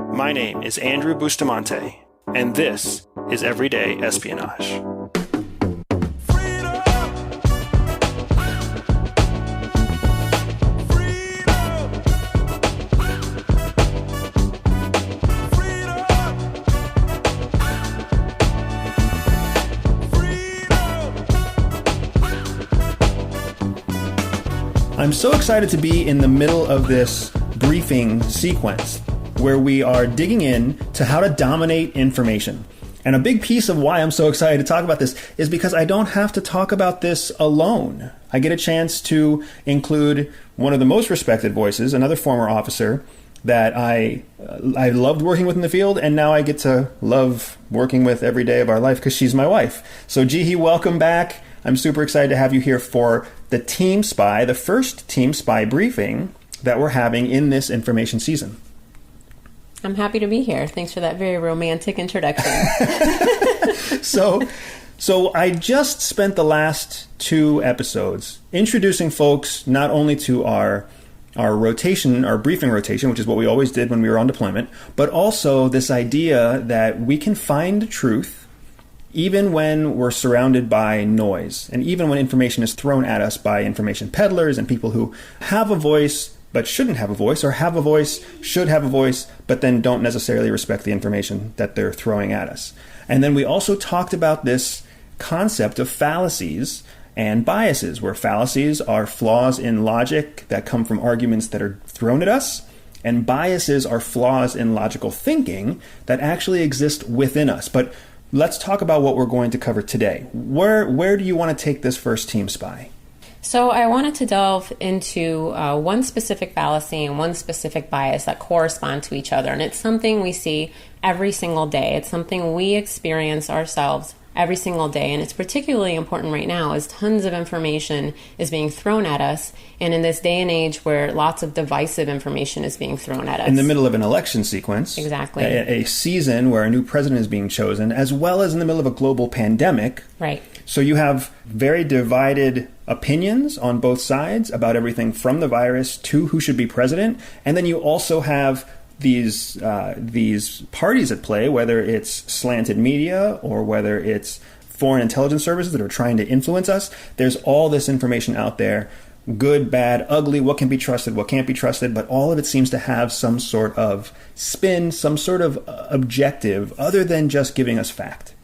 My name is Andrew Bustamante, and this is Everyday Espionage. I'm so excited to be in the middle of this briefing sequence where we are digging in to how to dominate information. And a big piece of why I'm so excited to talk about this is because I don't have to talk about this alone. I get a chance to include one of the most respected voices, another former officer that I loved working with in the field, and now I get to love working with every day of our life because she's my wife. So Jihi, welcome back. I'm super excited to have you here for the Team Spy, the first Team Spy briefing that we're having in this information season. I'm happy to be here. Thanks for that very romantic introduction. So I just spent the last 2 episodes introducing folks not only to our rotation, our briefing rotation, which is what we always did when we were on deployment, but also this idea that we can find truth even when we're surrounded by noise, and even when information is thrown at us by information peddlers and people who have a voice but shouldn't have a voice, or have a voice, should have a voice, but then don't necessarily respect the information that they're throwing at us. And then we also talked about this concept of fallacies and biases, where fallacies are flaws in logic that come from arguments that are thrown at us, and biases are flaws in logical thinking that actually exist within us. But let's talk about what we're going to cover today. Where do you want to take this first Team Spy? So I wanted to delve into one specific fallacy and one specific bias that correspond to each other. And it's something we see every single day. It's something we experience ourselves every single day. And it's particularly important right now as tons of information is being thrown at us. And in this day and age where lots of divisive information is being thrown at us. In the middle of an election sequence. Exactly. A season where a new president is being chosen, as well as in the middle of a global pandemic. Right. So you have very divided opinions on both sides about everything from the virus to who should be president. And then you also have these parties at play, whether it's slanted media or whether it's foreign intelligence services that are trying to influence us. There's all this information out there, good, bad, ugly, what can be trusted, what can't be trusted, but all of it seems to have some sort of spin, some sort of objective other than just giving us fact.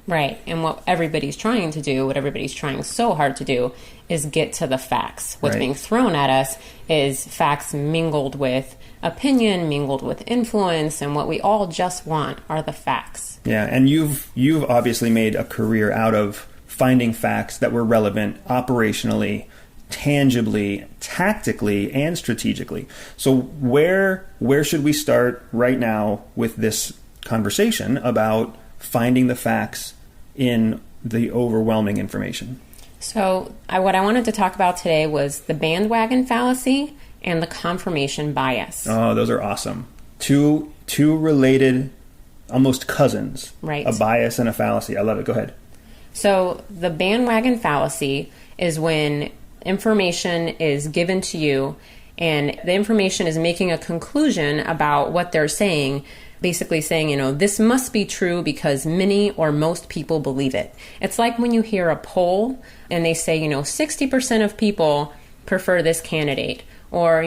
Right. And what everybody's trying to do, what everybody's trying so hard to do, is get to the facts. What's being thrown at us is facts mingled with opinion, mingled with influence, and what we all just want are the facts. Yeah, and you've obviously made a career out of finding facts that were relevant operationally, tangibly, tactically, and strategically. So where should we start right now with this conversation about finding the facts in the overwhelming information? So what I wanted to talk about today was the bandwagon fallacy and the confirmation bias. Oh, those are awesome. Two related, almost cousins. Right. A bias and a fallacy. I love it. Go ahead. So the bandwagon fallacy is when information is given to you and the information is making a conclusion about what they're saying, basically saying, this must be true because many or most people believe it. It's like when you hear a poll and they say, 60% of people prefer this candidate, or,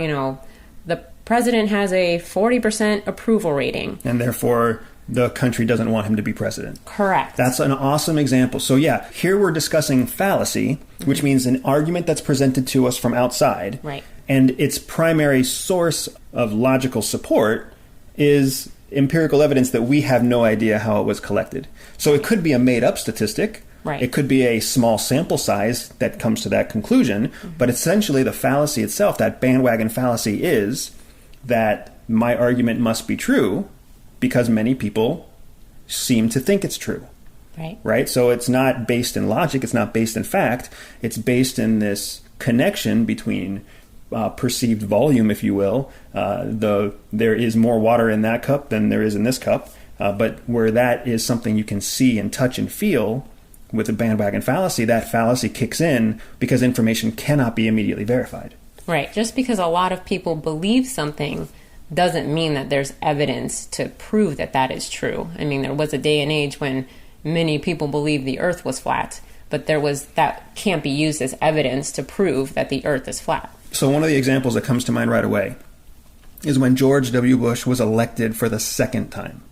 the president has a 40% approval rating. And therefore, the country doesn't want him to be president. Correct. That's an awesome example. So yeah, here we're discussing fallacy, which means an argument that's presented to us from outside. Right. And its primary source of logical support is empirical evidence that we have no idea how it was collected. So it could be a made-up statistic. Right. It could be a small sample size that comes to that conclusion. But essentially the fallacy itself, that bandwagon fallacy, is that my argument must be true because many people seem to think it's true. Right? So it's not based in logic. It's not based in fact. It's based in this connection between perceived volume, if you will. There is more water in that cup than there is in this cup. But where that is something you can see and touch and feel, with the bandwagon fallacy, that fallacy kicks in because information cannot be immediately verified. Right. Just because a lot of people believe something doesn't mean that there's evidence to prove that that is true. I mean, there was a day and age when many people believed the earth was flat, but that can't be used as evidence to prove that the earth is flat. So one of the examples that comes to mind right away is when George W. Bush was elected for the second time.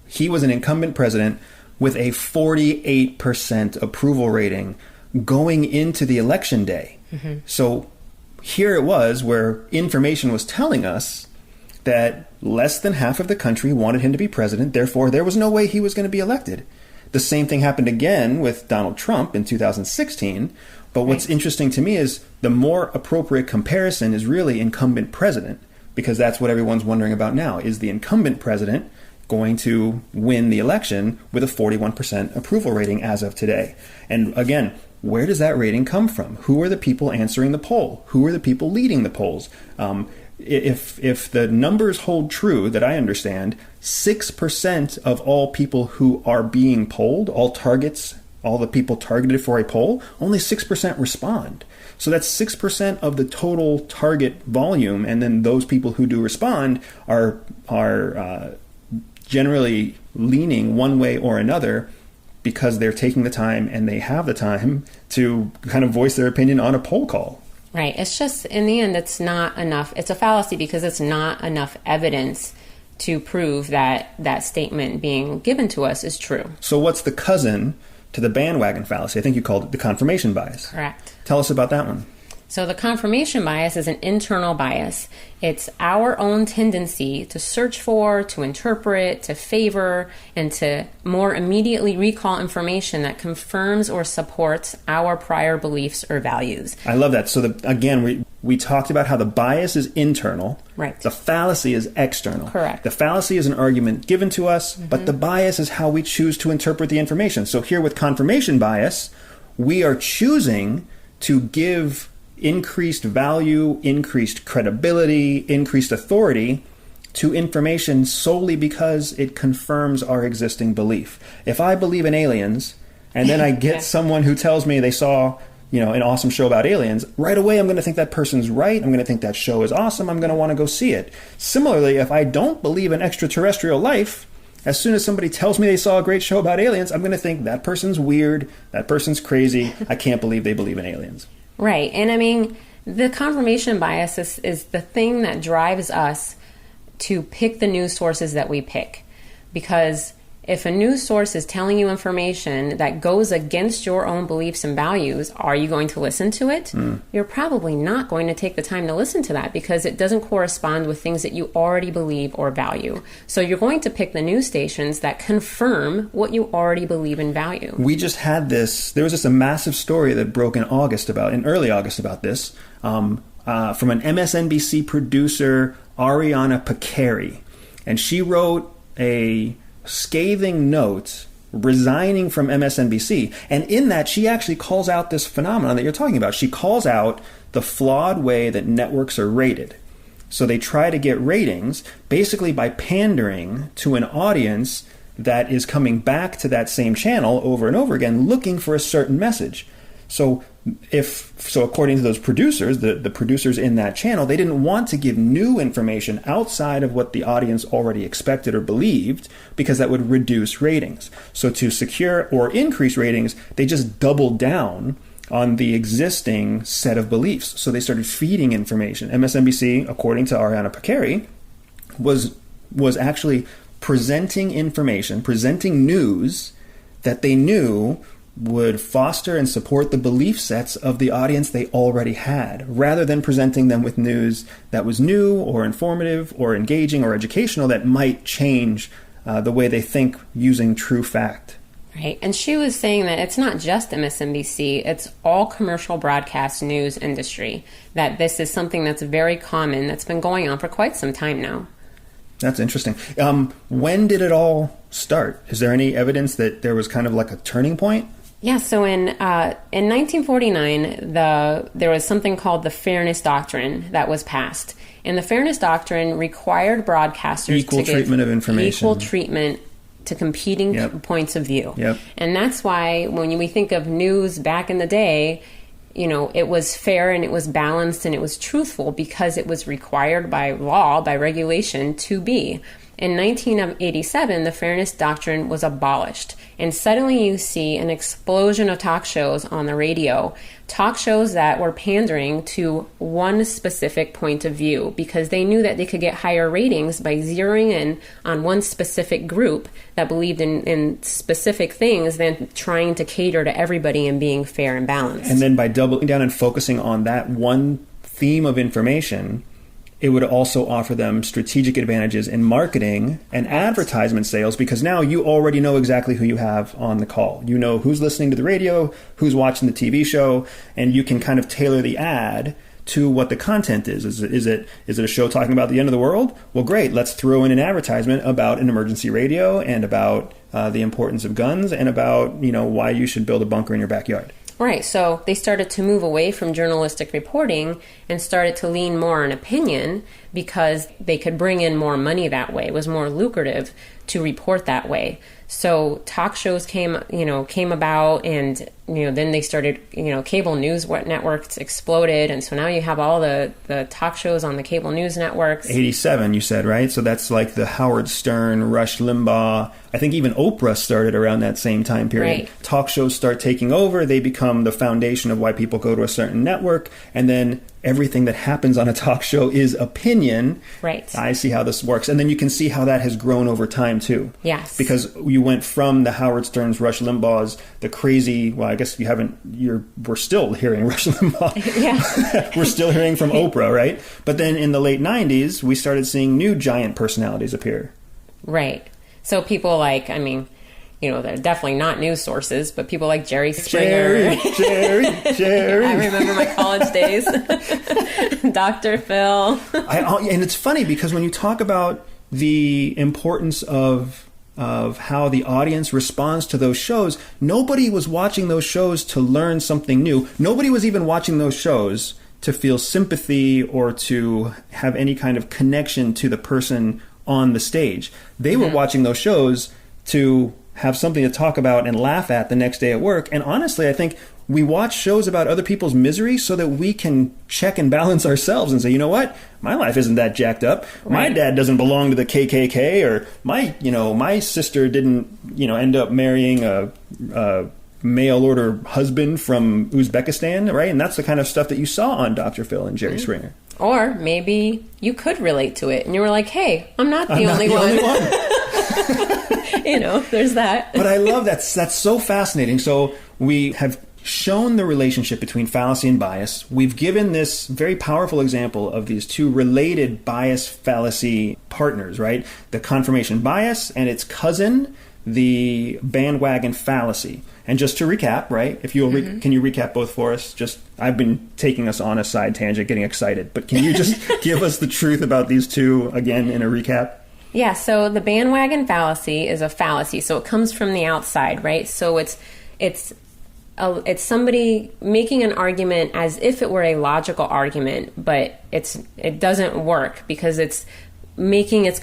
He was an incumbent president with a 48% approval rating going into the election day. Mm-hmm. So here it was where information was telling us that less than half of the country wanted him to be president. Therefore, there was no way he was going to be elected. The same thing happened again with Donald Trump in 2016. But what's interesting to me is the more appropriate comparison is really incumbent president, because that's what everyone's wondering about now. Is the incumbent president going to win the election with a 41% approval rating as of today? And again, where does that rating come from? Who are the people answering the poll? Who are the people leading the polls? If the numbers hold true that I understand, 6% of all people who are being polled, all the people targeted for a poll, only 6% respond. So that's 6% of the total target volume, and then those people who do respond are generally leaning one way or another because they're taking the time and they have the time to kind of voice their opinion on a poll call. Right. It's just, in the end, it's not enough. It's a fallacy because it's not enough evidence to prove that that statement being given to us is true. So what's the cousin to the bandwagon fallacy? I think you called it the confirmation bias. Correct. Tell us about that one. So the confirmation bias is an internal bias. It's our own tendency to search for, to interpret, to favor, and to more immediately recall information that confirms or supports our prior beliefs or values. I love that. So again, we talked about how the bias is internal. Right. The fallacy is external. Correct. The fallacy is an argument given to us, but the bias is how we choose to interpret the information. So here with confirmation bias, we are choosing to give increased value, increased credibility, increased authority to information solely because it confirms our existing belief. If I believe in aliens, and then I get someone who tells me they saw, an awesome show about aliens, right away I'm going to think that person's right. I'm going to think that show is awesome. I'm going to want to go see it. Similarly, if I don't believe in extraterrestrial life, as soon as somebody tells me they saw a great show about aliens, I'm going to think that person's weird, that person's crazy. I can't believe they believe in aliens. Right. And I mean, the confirmation bias is the thing that drives us to pick the news sources that we pick. Because if a news source is telling you information that goes against your own beliefs and values, are you going to listen to it? You're probably not going to take the time to listen to that because it doesn't correspond with things that you already believe or value. So you're going to pick the news stations that confirm what you already believe and value. We just had there was just a massive story that broke in early August about this, from an MSNBC producer, Ariana Picari. And she wrote a scathing note resigning from MSNBC. And in that, she actually calls out this phenomenon that you're talking about. She calls out the flawed way that networks are rated. So they try to get ratings basically by pandering to an audience that is coming back to that same channel over and over again, looking for a certain message. So according to those producers, the producers in that channel, they didn't want to give new information outside of what the audience already expected or believed because that would reduce ratings. So to secure or increase ratings, they just doubled down on the existing set of beliefs. So they started feeding information. MSNBC, according to Ariana Picari, was actually presenting information, presenting news that they knew would foster and support the belief sets of the audience they already had, rather than presenting them with news that was new or informative or engaging or educational that might change the way they think using true fact. Right. And she was saying that it's not just MSNBC, it's all commercial broadcast news industry, that this is something that's very common, that's been going on for quite some time now. That's interesting. When did it all start? Is there any evidence that there was kind of like a turning point? Yeah, so in 1949, there was something called the Fairness Doctrine that was passed. And the Fairness Doctrine required broadcasters to give treatment of information. Equal treatment to competing points of view. Yep. And that's why when we think of news back in the day, it was fair and it was balanced and it was truthful because it was required by law, by regulation to be. In 1987, the fairness doctrine was abolished, and suddenly you see an explosion of talk shows on the radio, talk shows that were pandering to one specific point of view because they knew that they could get higher ratings by zeroing in on one specific group that believed in specific things than trying to cater to everybody and being fair and balanced. And then by doubling down and focusing on that one theme of information, it would also offer them strategic advantages in marketing and advertisement sales because now you already know exactly who you have on the call. You know who's listening to the radio, who's watching the TV show, and you can kind of tailor the ad to what the content is. Is it a show talking about the end of the world? Well, great. Let's throw in an advertisement about an emergency radio and about the importance of guns and about, why you should build a bunker in your backyard. Right, so they started to move away from journalistic reporting and started to lean more on opinion because they could bring in more money that way. It was more lucrative to report that way. So talk shows came about, and then they started, cable news networks exploded, and so now you have all the talk shows on the cable news networks. 87, you said, right? So that's like the Howard Stern, Rush Limbaugh. I think even Oprah started around that same time period. Right. Talk shows start taking over. They become the foundation of why people go to a certain network, and then everything that happens on a talk show is opinion. Right. I see how this works. And then you can see how that has grown over time, too. Yes. Because you went from the Howard Sterns, Rush Limbaughs, the crazy, well, I guess we're still hearing Rush Limbaugh. Yeah. We're still hearing from Oprah, right? But then in the late 90s, we started seeing new giant personalities appear. Right. So people they're definitely not news sources, but people like Jerry Springer. Jerry. I remember my college days. Dr. Phil. And it's funny because when you talk about the importance of how the audience responds to those shows, nobody was watching those shows to learn something new. Nobody was even watching those shows to feel sympathy or to have any kind of connection to the person on the stage. They were watching those shows to have something to talk about and laugh at the next day at work. And honestly, I think we watch shows about other people's misery so that we can check and balance ourselves and say, you know what? My life isn't that jacked up. Right. My dad doesn't belong to the KKK, or my sister didn't, end up marrying a mail order husband from Uzbekistan, right? And that's the kind of stuff that you saw on Dr. Phil and Jerry Springer. Or maybe you could relate to it and you were like, hey, I'm not the only one. There's that. But I love that. That's so fascinating. So we have shown the relationship between fallacy and bias. We've given this very powerful example of these two related bias-fallacy partners, right? The confirmation bias and its cousin, the bandwagon fallacy. And just to recap, right? If you'll can you recap both for us? I've been taking us on a side tangent, getting excited, but can you just give us the truth about these two again in a recap? Yeah, so the bandwagon fallacy is a fallacy. So it comes from the outside, right? So it's somebody making an argument as if it were a logical argument, but it doesn't work because it's basing its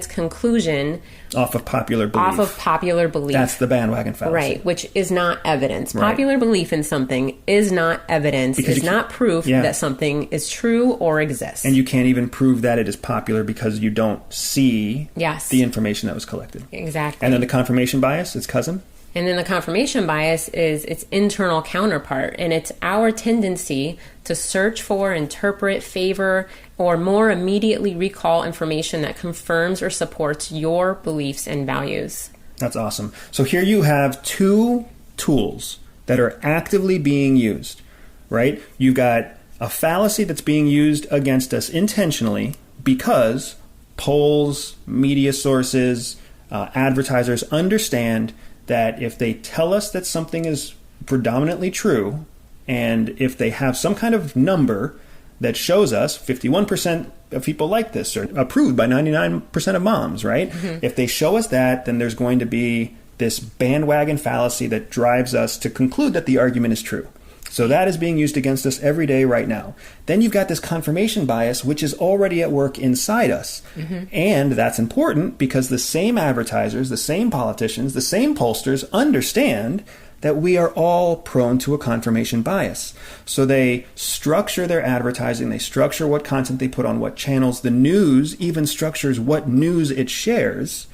conclusion off of popular belief. That's the bandwagon fallacy. Right, which is not evidence. Right. Popular belief in something is not evidence, is not proof that something is true or exists. And you can't even prove that it is popular because you don't see the information that was collected. Exactly. And then the confirmation bias, its cousin? And then the confirmation bias is its internal counterpart, and it's our tendency to search for, interpret, favor, or more immediately recall information that confirms or supports your beliefs and values. That's awesome. So here you have two tools that are actively being used, right? You've got a fallacy that's being used against us intentionally because polls, media sources, advertisers understand that if they tell us that something is predominantly true, and if they have some kind of number that shows us 51% of people like this, or approved by 99% of moms, right? Mm-hmm. If they show us that, then there's going to be this bandwagon fallacy that drives us to conclude that the argument is true. So that is being used against us every day right now. Then you've got this confirmation bias, which is already at work inside us. Mm-hmm. And that's important because the same advertisers, the same politicians, the same pollsters understand that we are all prone to a confirmation bias. So they structure their advertising, they structure what content they put on what channels. The news even structures what news it shares,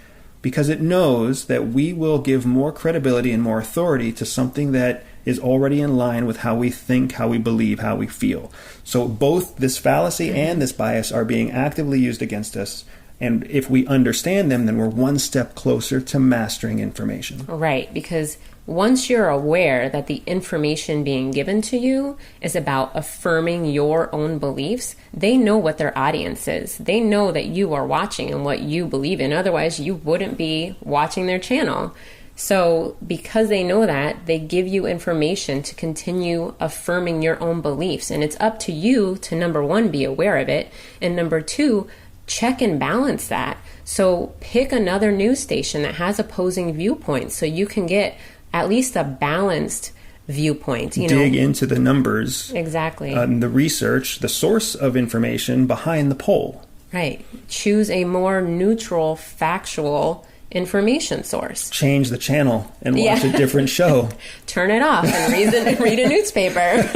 because it knows that we will give more credibility and more authority to something that is already in line with how we think, how we believe, how we feel. So both this fallacy and this bias are being actively used against us. And if we understand them, then we're one step closer to mastering information. Right, because once you're aware that the information being given to you is about affirming your own beliefs, they know what their audience is. They know that you are watching and what you believe in. Otherwise, you wouldn't be watching their channel. So because they know that, they give you information to continue affirming your own beliefs. And it's up to you to, number one, be aware of it. And number two, check and balance that. So pick another news station that has opposing viewpoints so you can get at least a balanced viewpoint. Dig into the numbers. Exactly. The research, the source of information behind the poll. Right. Choose a more neutral, factual information source. Change the channel and watch a different show. Turn it off and read a newspaper.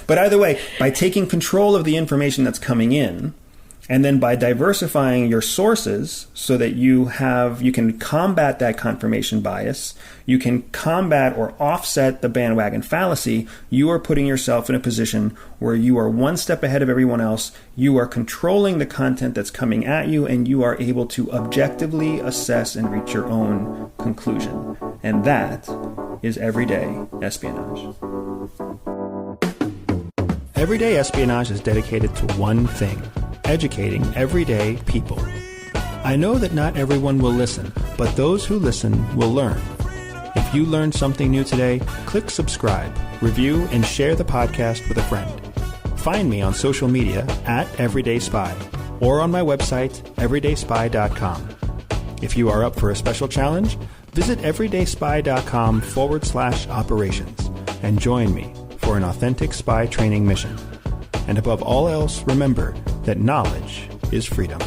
But either way, by taking control of the information that's coming in, and then by diversifying your sources so that you can combat that confirmation bias, you can combat or offset the bandwagon fallacy, you are putting yourself in a position where you are one step ahead of everyone else, you are controlling the content that's coming at you, and you are able to objectively assess and reach your own conclusion. And that is everyday espionage. Everyday espionage is dedicated to one thing: educating everyday people. I know that not everyone will listen, but those who listen will learn. If you learned something new today, click subscribe, review, and share the podcast with a friend. Find me on social media at Everyday Spy or on my website, everydayspy.com. If you are up for a special challenge, visit everydayspy.com/operations and join me for an authentic spy training mission. And above all else, remember that knowledge is freedom.